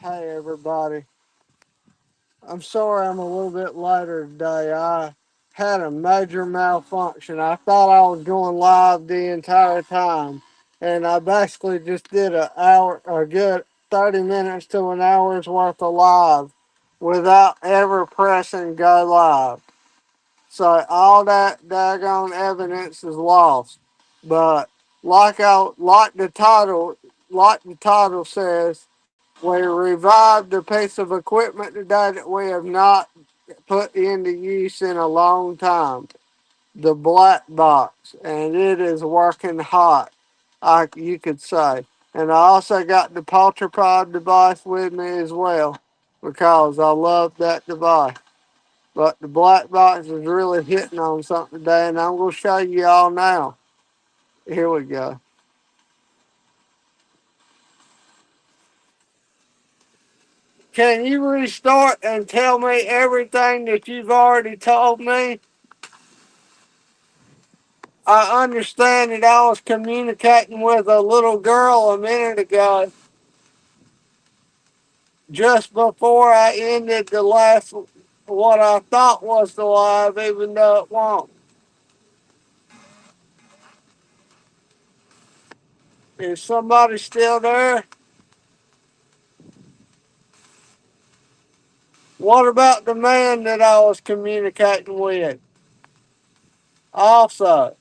Hey everybody. I'm sorry I'm a little bit later today. I had a major malfunction. I thought I was going live the entire time. And I basically just did a good 30 minutes to an hour's worth of live without ever pressing go live. So all that daggone evidence is lost. But like the title says, we revived a piece of equipment today that we have not put into use in a long time. The black box, and it is working hot, you could say. And I also got the polterpod device with me as well because I love that device. But the black box is really hitting on something today, and I'm going to show you all now. Here we go. Can you restart and tell me everything that you've already told me? I understand that I was communicating with a little girl a minute ago, just before I ended the last, what I thought was the live, even though it won't. Is somebody still there? What about the man that I was communicating with? Also,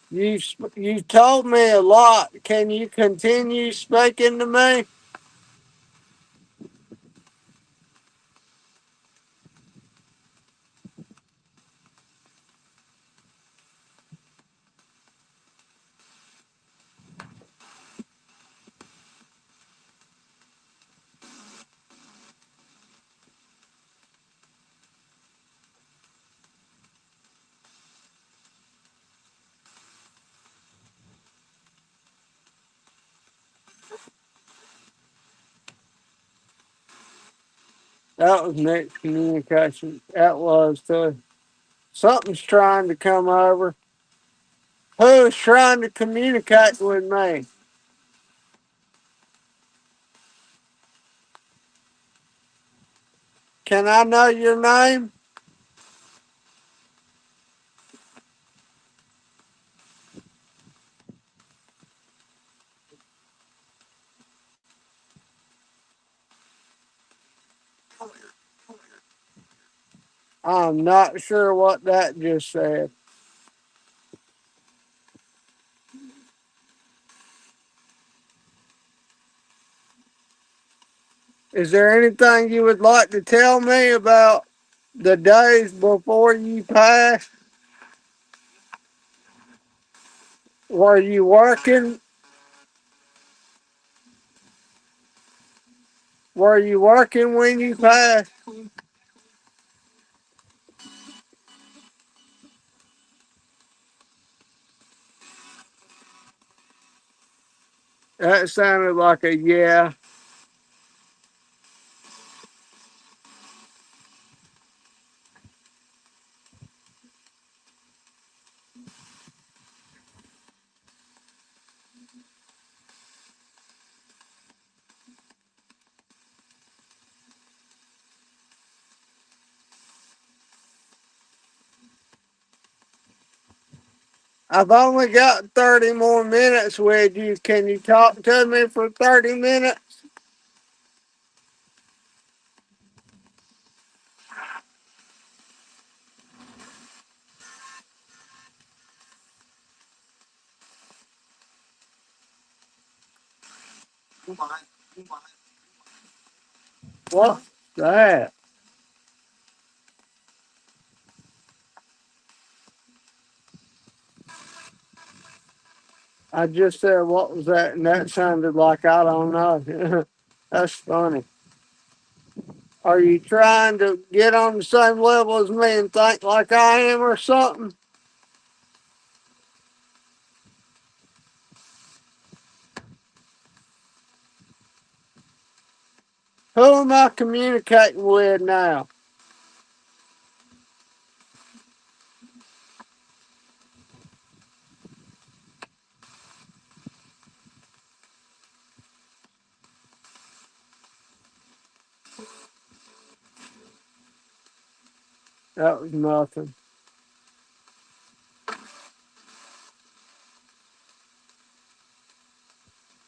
you told me a lot. Can you continue speaking to me? That was next communication. That was too. Something's trying to come over. Who is trying to communicate with me? Can I know your name? I'm not sure what that just said. Is there anything you would like to tell me about the days before you passed? Were you working? Were you working when you passed? That sounded like a yeah. I've only got 30 more minutes with you. Can you talk to me for 30 minutes? What's that? I just said, what was that? And that sounded like I don't know. That's funny. Are you trying to get on the same level as me and think like I am or something? Who am I communicating with now? That was nothing.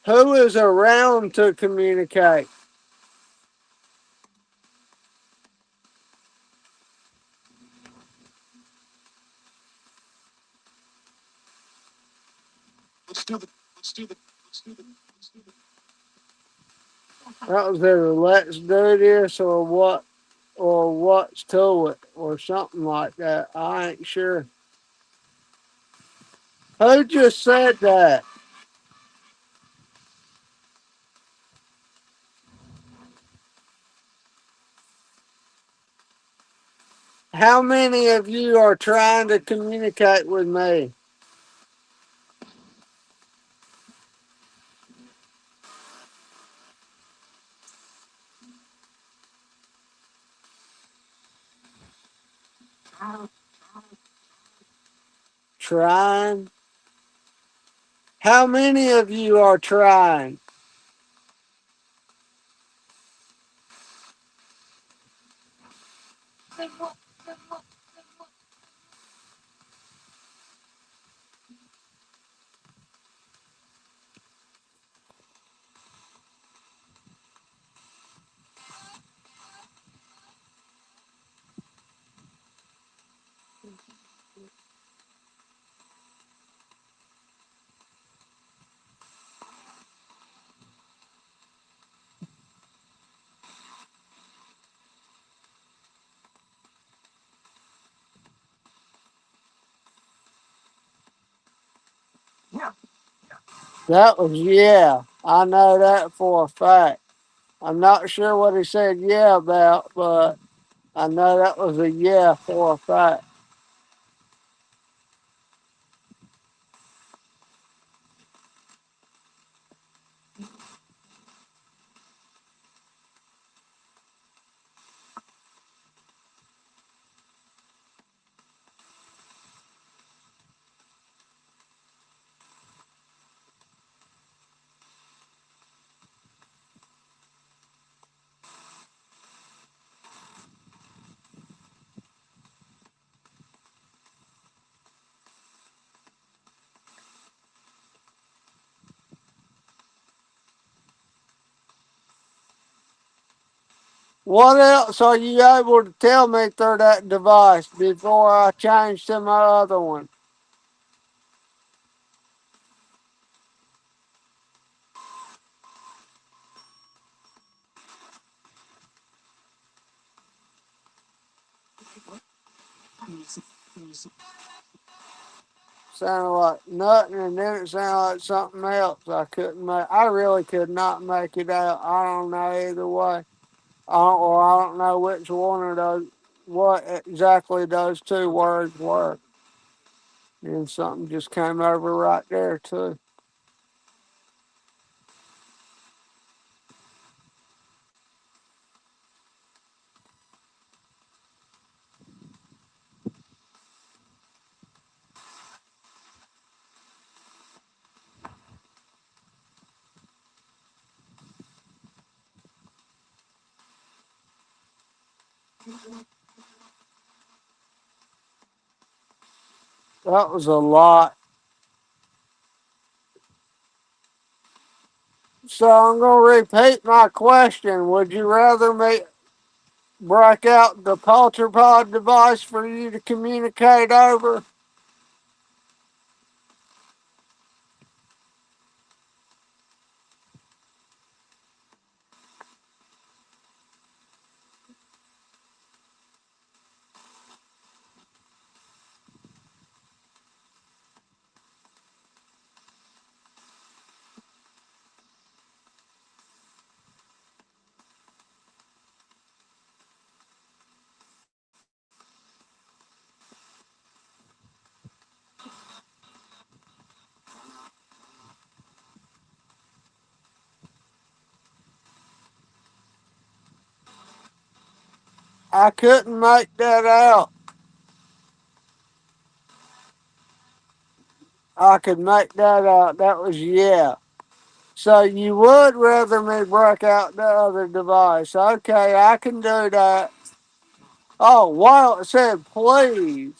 Who is around to communicate? That was either let's do this or what's to it or something like that. I ain't sure. Who just said that? How many of you are trying to communicate with me? Trying? How many of you are trying? That was yeah. I know that for a fact. I'm not sure what he said yeah about, but I know that was a yeah for a fact. What else are you able to tell me through that device before I change to my other one? Sounded like nothing, and then it sounded like something else. I couldn't make. I really could not make it out. I don't know either way. I don't know which one of those, what exactly those two words were. And something just came over right there too. That was a lot. So I'm going to repeat my question. Would you rather me break out the polterpod device for you to communicate over? I couldn't make that out. I could make that out. That was yeah. So you would rather me break out the other device. Okay, I can do that. Oh, well, it said please.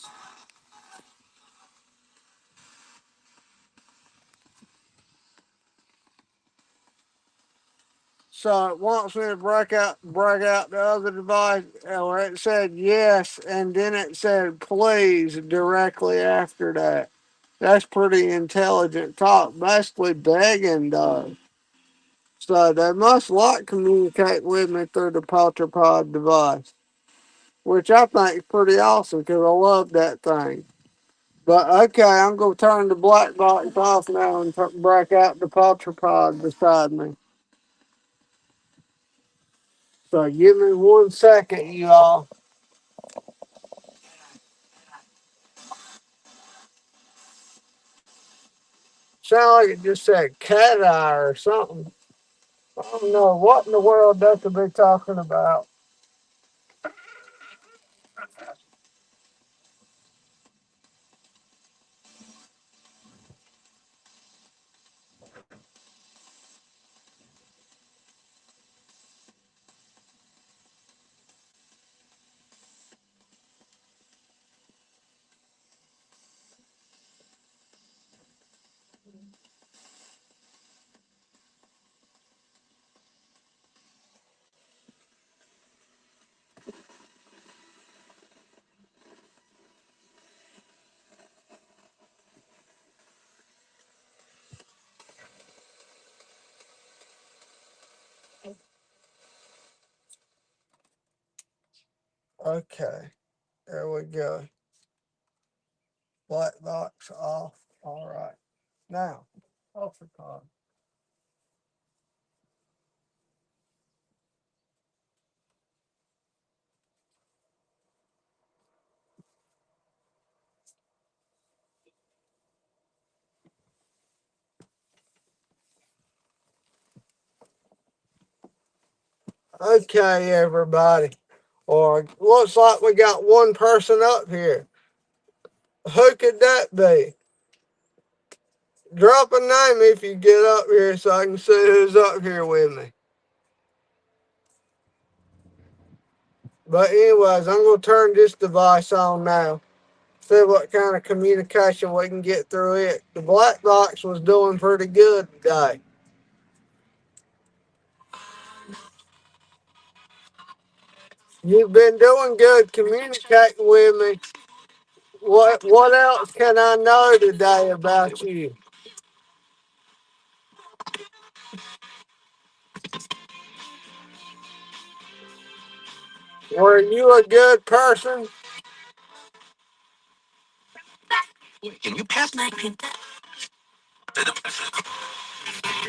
So it wants me to break out the other device, where it said yes, and then it said please directly after that. That's pretty intelligent talk, basically begging though. So they must like communicate with me through the polterpod device, which I think is pretty awesome because I love that thing. But okay, I'm gonna turn the black box off now and break out the polterpod beside me. So give me 1 second, you all. Sound like it just said cat eye or something. I don't know what in the world that could be talking about. Okay, there we go. Black box off. All right. Now, off the card. Okay, everybody. Or looks like we got one person up here. Who could that be? Drop a name if you get up here so I can see who's up here with me. But anyways, I'm going to turn this device on now. See what kind of communication we can get through it. The black box was doing pretty good today. You've been doing good communicating with me. What else can I know today about you? Were you a good person?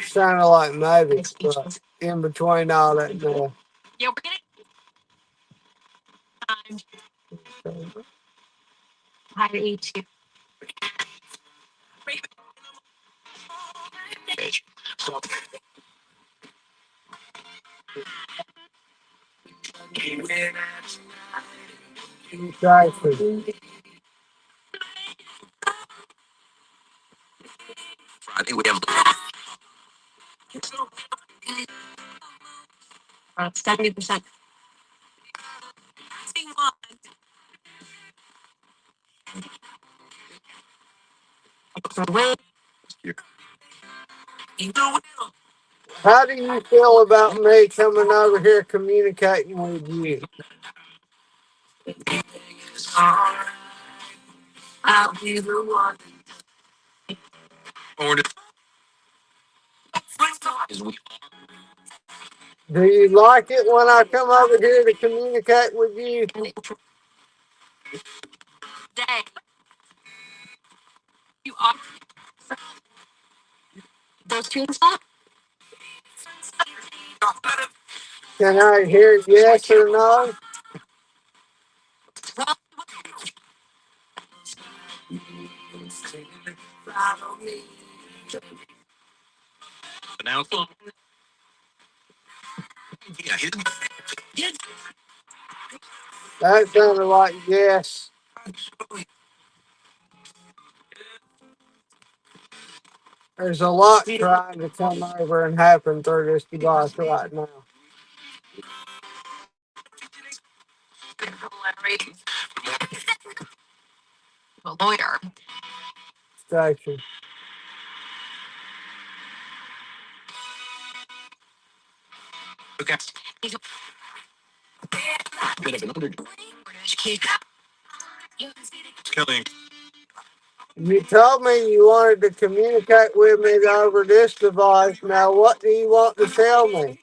Sounded like maybe, but in between all that noise. Exactly. How do you feel about me coming over here communicating with you? Do you like it when I come over here to communicate with you? Can I hear yes or no? That sounded like yes. There's a lot trying to come over and happen through this device right now. Station. You told me you wanted to communicate with me over this device. Now, what do you want to tell me?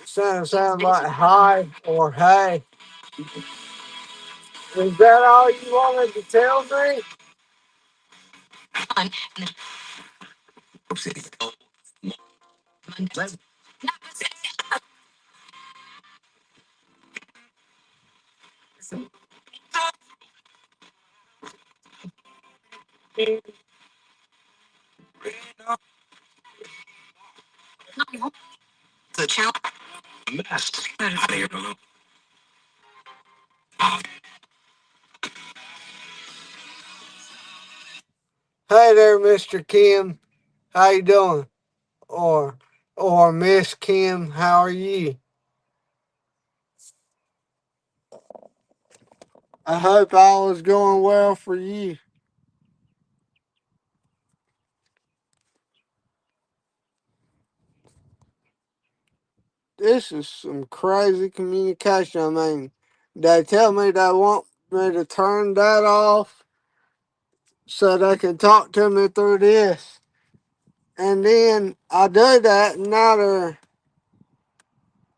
Sounds like hi or hey. Is that all you wanted to tell me? Hey there, Mr. Kim. How you doing? Or Miss Kim, how are you? I hope all is going well for you. This is some crazy communication. I mean, they tell me they want me to turn that off so they can talk to me through this. And then I do that, and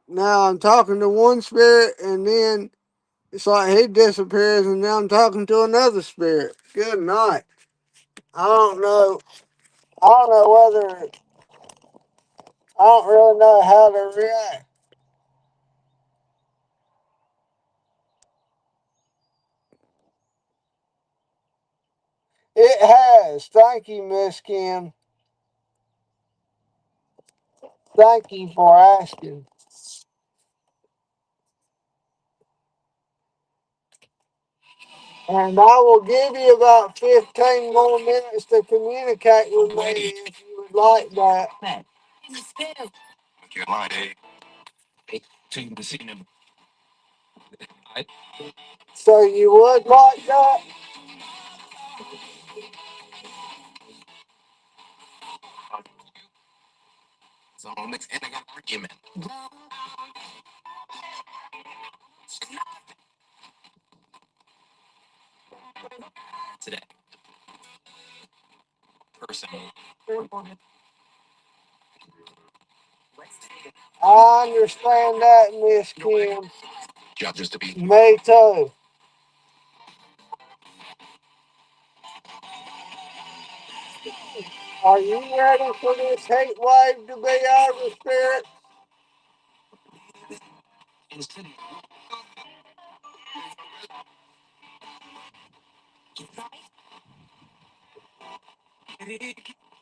now I'm talking to one spirit, and then it's like he disappears, and now I'm talking to another spirit. Good night. I don't know. I don't know whether I don't really know how to react. It has. Thank you, Miss Kim. Thank you for asking. And I will give you about 15 more minutes to communicate with me if you would like that. So you would like that? I understand that, Miss Kim. Me too. Are you ready for this heat wave to be over, Spirit?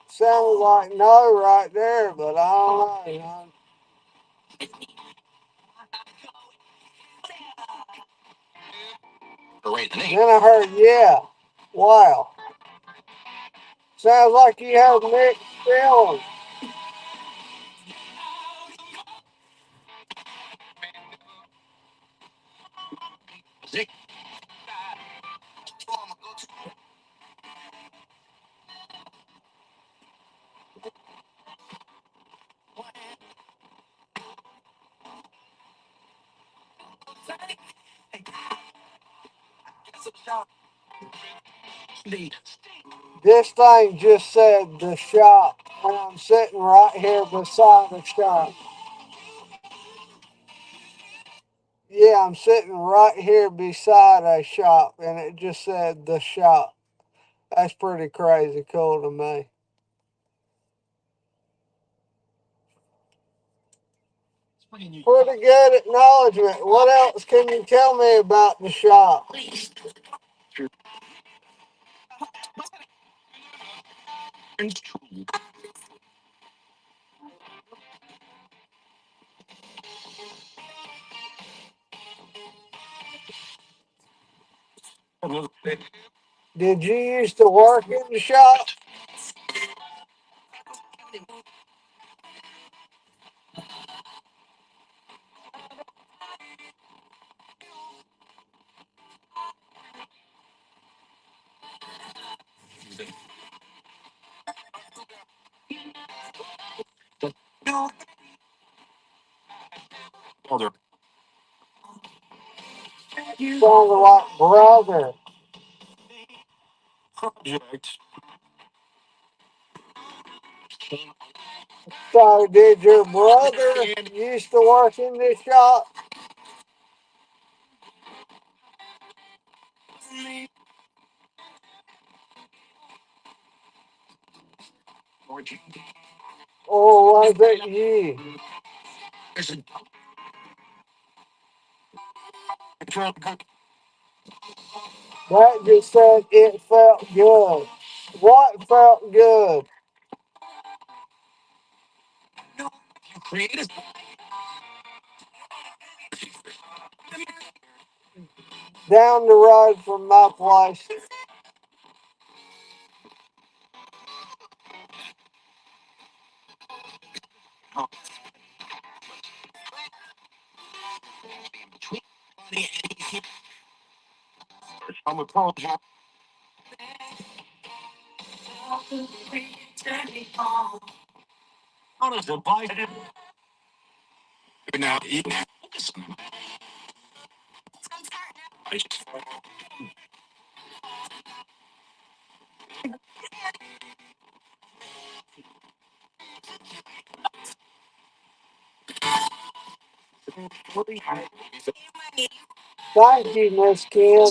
Sounded like no right there, but I don't know. Then I heard, yeah. Wow. Sounds like you have mixed feelings. This thing just said the shop, and I'm sitting right here beside the shop. Yeah, I'm sitting right here beside a shop, and it just said the shop. That's pretty crazy cool to me. Pretty good acknowledgement. What else can you tell me about the shop? Did you used to work in the shop? Sounds like brother. So did your brother used to work in this shop? Or was it you? That just said it felt good. What felt good? Down the road from my place. Thank you, Miss Kim.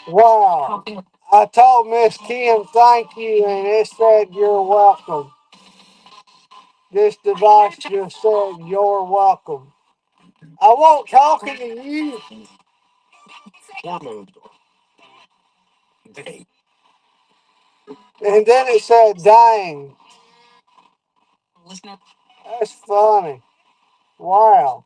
Wow. I told Miss Kim thank you, and it said you're welcome. This device just said you're welcome. I won't talking to you. And then it said dang. That's funny. Wow.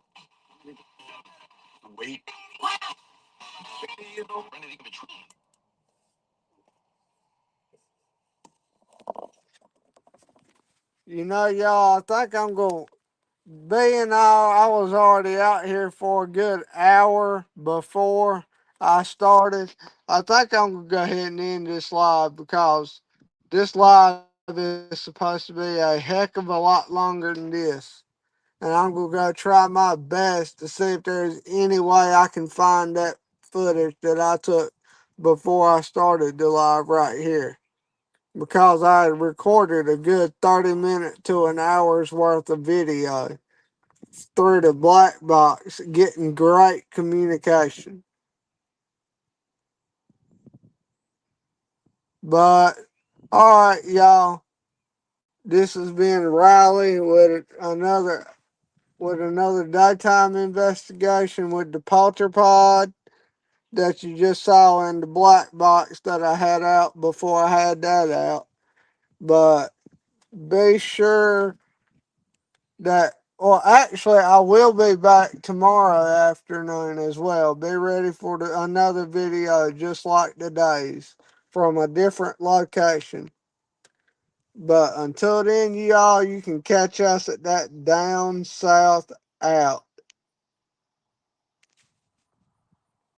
You know, y'all, I think I'm going to, being I was already out here for a good hour before I started, I think I'm going to go ahead and end this live because this live is supposed to be a heck of a lot longer than this. And I'm going to go try my best to see if there's any way I can find that footage that I took before I started the live right here. Because I had recorded a good 30 minutes to an hour's worth of video through the black box, getting great communication. But, alright, y'all. This has been Riley with another daytime investigation with the polterpod that you just saw in the black box that I had out before I had that out. But be sure that, well, actually, I will be back tomorrow afternoon as well. Be ready for another video just like today's from a different location. But until then, y'all, you can catch us at that down south out.